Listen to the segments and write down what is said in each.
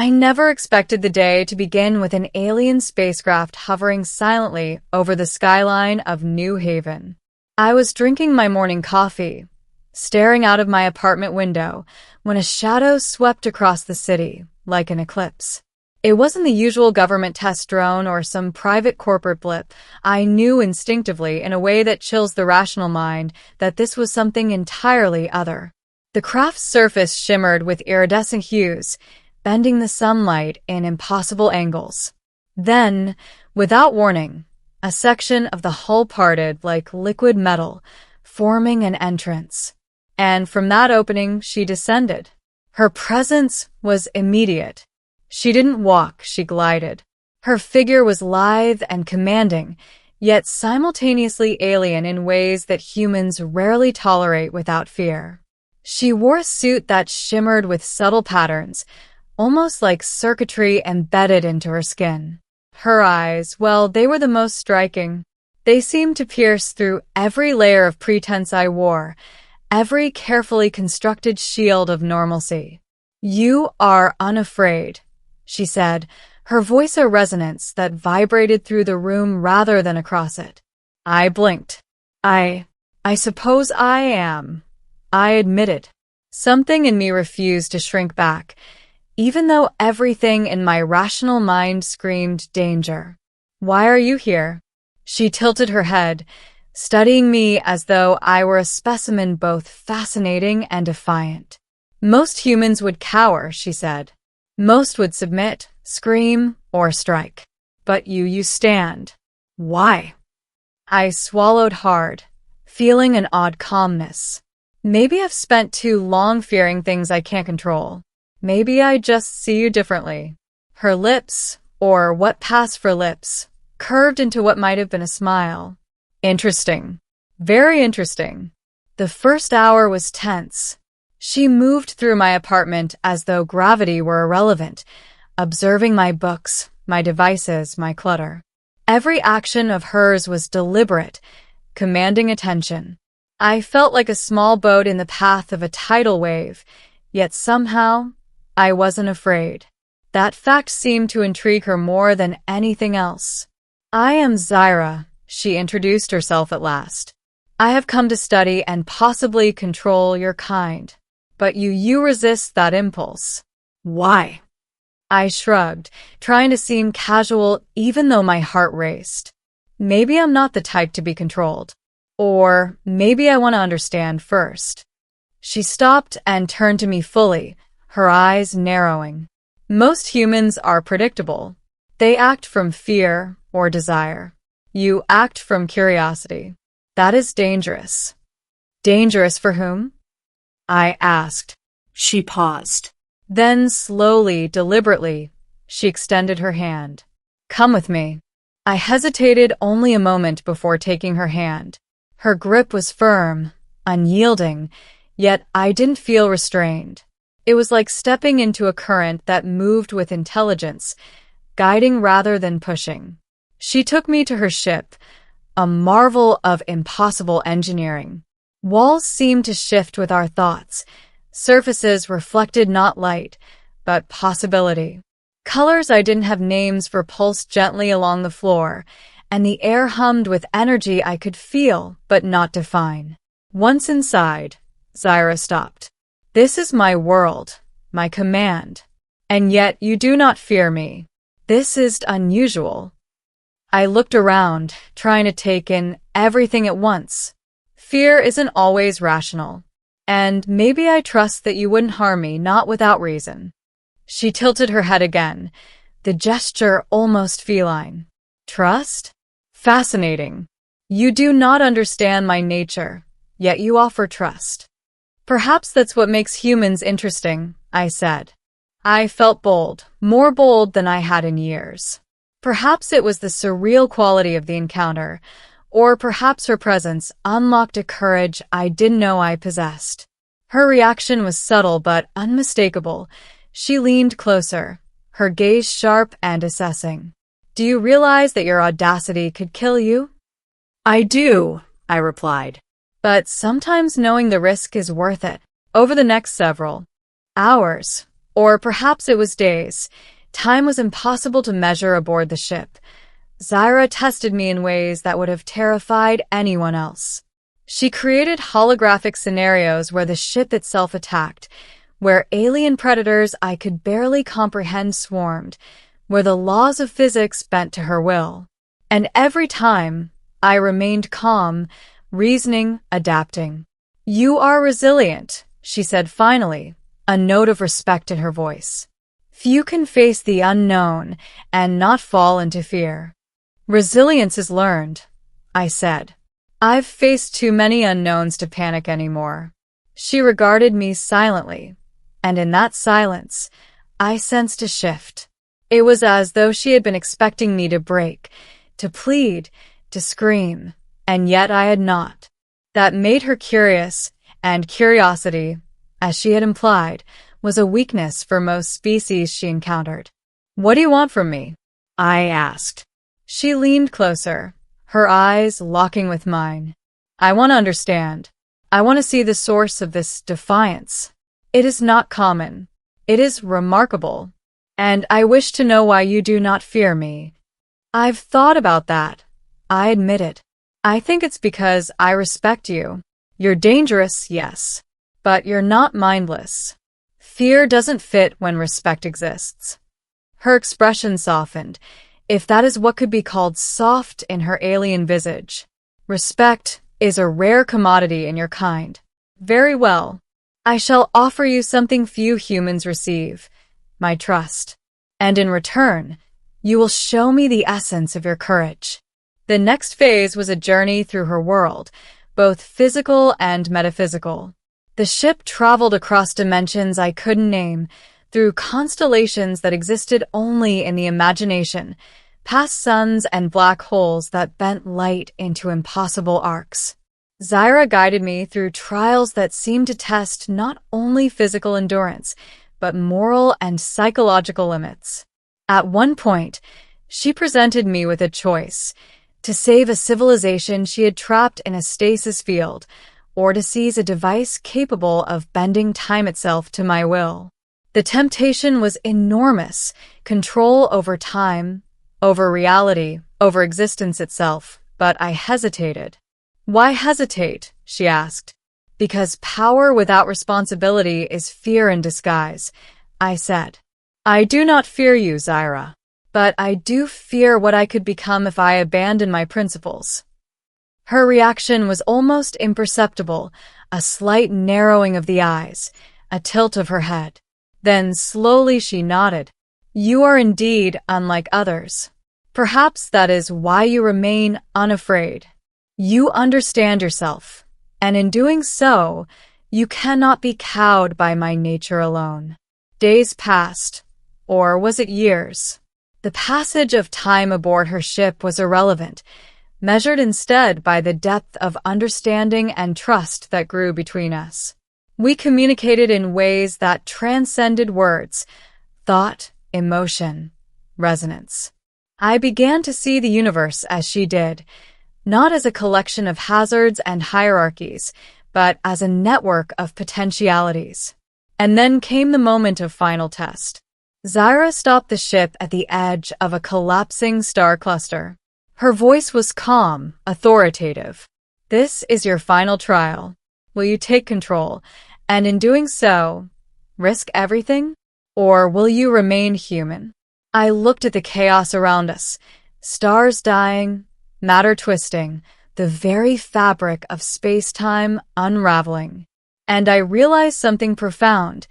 I never expected the day to begin with an alien spacecraft hovering silently over the skyline of New Haven. I was drinking my morning coffee, staring out of my apartment window, when a shadow swept across the city like an eclipse. It wasn't the usual government test drone or some private corporate blip. I knew instinctively, in a way that chills the rational mind, that this was something entirely other. The craft's surface shimmered with iridescent hues, bending the sunlight in impossible angles. Then, without warning, a section of the hull parted like liquid metal, forming an entrance. And from that opening, she descended. Her presence was immediate. She didn't walk, she glided. Her figure was lithe and commanding, yet simultaneously alien in ways that humans rarely tolerate without fear. She wore a suit that shimmered with subtle patterns, almost like circuitry embedded into her skin. Her eyes, well, they were the most striking. They seemed to pierce through every layer of pretense I wore, every carefully constructed shield of normalcy. "You are unafraid," she said, her voice a resonance that vibrated through the room rather than across it. I blinked. I suppose I am," I admitted. Something in me refused to shrink back, even though everything in my rational mind screamed danger. "Why are you here?" She tilted her head, studying me as though I were a specimen both fascinating and defiant. "Most humans would cower," she said. "Most would submit, scream, or strike. But you stand. Why?" I swallowed hard, feeling an odd calmness. Maybe I've spent too long fearing things I can't control. Maybe I just see you differently. Her lips, or what passed for lips, curved into what might have been a smile. Interesting. Very interesting. The first hour was tense. She moved through my apartment as though gravity were irrelevant, observing my books, my devices, my clutter. Every action of hers was deliberate, commanding attention. I felt like a small boat in the path of a tidal wave, yet somehow I wasn't afraid. That fact seemed to intrigue her more than anything else. "I am Zyra," she introduced herself at last. "I have come to study and possibly control your kind. But you resist that impulse. Why?" I shrugged, trying to seem casual even though my heart raced. Maybe I'm not the type to be controlled. Or maybe I want to understand first. She stopped and turned to me fully, her eyes narrowing. "Most humans are predictable. They act from fear or desire. You act from curiosity. That is dangerous." "Dangerous for whom?" I asked. She paused. Then slowly, deliberately, she extended her hand. "Come with me." I hesitated only a moment before taking her hand. Her grip was firm, unyielding, yet I didn't feel restrained. It was like stepping into a current that moved with intelligence, guiding rather than pushing. She took me to her ship, a marvel of impossible engineering. Walls seemed to shift with our thoughts. Surfaces reflected not light, but possibility. Colors I didn't have names for pulsed gently along the floor, and the air hummed with energy I could feel but not define. Once inside, Zyra stopped. "This is my world, my command, and yet you do not fear me. This is unusual." I looked around, trying to take in everything at once. Fear isn't always rational, and maybe I trust that you wouldn't harm me, not without reason. She tilted her head again, the gesture almost feline. "Trust? Fascinating. You do not understand my nature, yet you offer trust." "Perhaps that's what makes humans interesting," I said. I felt bold, more bold than I had in years. Perhaps it was the surreal quality of the encounter, or perhaps her presence unlocked a courage I didn't know I possessed. Her reaction was subtle but unmistakable. She leaned closer, her gaze sharp and assessing. "Do you realize that your audacity could kill you?" "I do," I replied. "But sometimes knowing the risk is worth it." Over the next several hours, Or perhaps it was days. Time was impossible to measure aboard the ship. Zyra tested me in ways that would have terrified anyone else. She created holographic scenarios where the ship itself attacked, where alien predators I could barely comprehend swarmed, where the laws of physics bent to her will. And every time, I remained calm, reasoning, adapting. "You are resilient," she said finally, a note of respect in her voice. "Few can face the unknown and not fall into fear." "Resilience is learned," I said. "I've faced too many unknowns to panic anymore." She regarded me silently, and in that silence, I sensed a shift. It was as though she had been expecting me to break, to plead, to scream, and yet I had not. That made her curious, and curiosity, as she had implied, was a weakness for most species she encountered. "What do you want from me?" I asked. She leaned closer, her eyes locking with mine. "I want to understand. I want to see the source of this defiance. It is not common. It is remarkable. And I wish to know why you do not fear me." "I've thought about that," I admitted. "I think it's because I respect you. You're dangerous, yes, but you're not mindless. Fear doesn't fit when respect exists." Her expression softened, if that is what could be called soft in her alien visage. "Respect is a rare commodity in your kind. Very well. I shall offer you something few humans receive, my trust. And in return, you will show me the essence of your courage." The next phase was a journey through her world, both physical and metaphysical. The ship traveled across dimensions I couldn't name, through constellations that existed only in the imagination, past suns and black holes that bent light into impossible arcs. Zyra guided me through trials that seemed to test not only physical endurance, but moral and psychological limits. At one point, she presented me with a choice: to save a civilization she had trapped in a stasis field, or to seize a device capable of bending time itself to my will. The temptation was enormous: control over time, over reality, over existence itself, but I hesitated. "Why hesitate?" she asked. "Because power without responsibility is fear in disguise," I said. "I do not fear you, Zyra, but I do fear what I could become if I abandon my principles." Her reaction was almost imperceptible, a slight narrowing of the eyes, a tilt of her head. Then slowly she nodded. "You are indeed unlike others. Perhaps that is why you remain unafraid. You understand yourself, and in doing so, you cannot be cowed by my nature alone." Days passed, or was it years? The passage of time aboard her ship was irrelevant, measured instead by the depth of understanding and trust that grew between us. We communicated in ways that transcended words: thought, emotion, resonance. I began to see the universe as she did, not as a collection of hazards and hierarchies, but as a network of potentialities. And then came the moment of final test. Zyra stopped the ship at the edge of a collapsing star cluster. Her voice was calm, authoritative. "This is your final trial. Will you take control, and in doing so, risk everything? Or will you remain human?" I looked at the chaos around us, stars dying, matter twisting, the very fabric of space-time unraveling. And I realized something profound.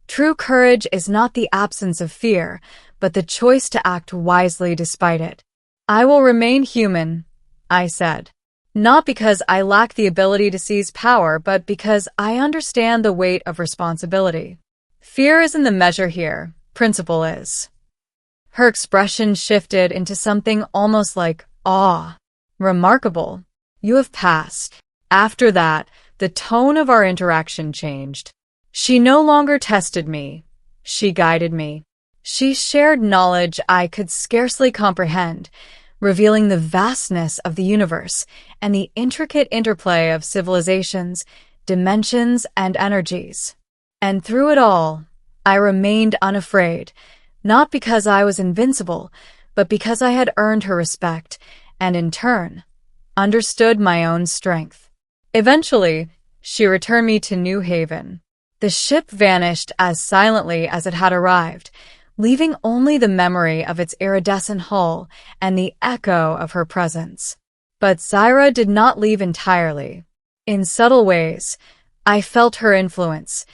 True courage is not the absence of fear, but the choice to act wisely despite it. "I will remain human," I said. "Not because I lack the ability to seize power, but because I understand the weight of responsibility. Fear isn't the measure here, principle is." Her expression shifted into something almost like awe. "Remarkable. You have passed." After that, the tone of our interaction changed. She no longer tested me. She guided me. She shared knowledge I could scarcely comprehend, revealing the vastness of the universe and the intricate interplay of civilizations, dimensions, and energies. And through it all, I remained unafraid, not because I was invincible, but because I had earned her respect and, in turn, understood my own strength. Eventually, she returned me to New Haven. The ship vanished as silently as it had arrived, leaving only the memory of its iridescent hull and the echo of her presence. But Zaira did not leave entirely. In subtle ways, I felt her influence,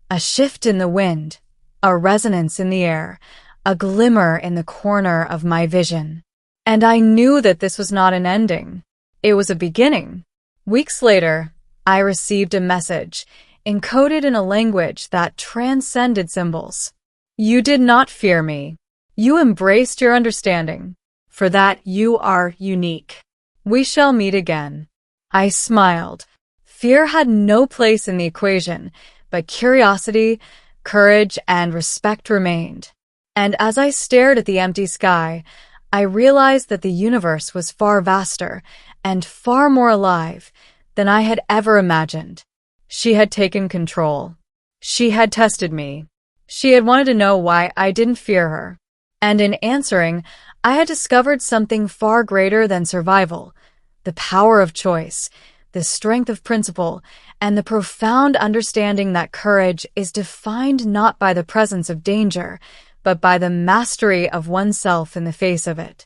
a shift in the wind, a resonance in the air, a glimmer in the corner of my vision. And I knew that this was not an ending. It was a beginning. Weeks later, I received a message, encoded in a language that transcended symbols. You did not fear me. You embraced your understanding. For that, you are unique. We shall meet again. I smiled. Fear had no place in the equation, but curiosity, courage, and respect remained. And as I stared at the empty sky, I realized that the universe was far vaster and far more alive than I had ever imagined. She had taken control. She had tested me. She had wanted to know why I didn't fear her. And in answering, I had discovered something far greater than survival: the power of choice, the strength of principle, and the profound understanding that courage is defined not by the presence of danger, but by the mastery of oneself in the face of it.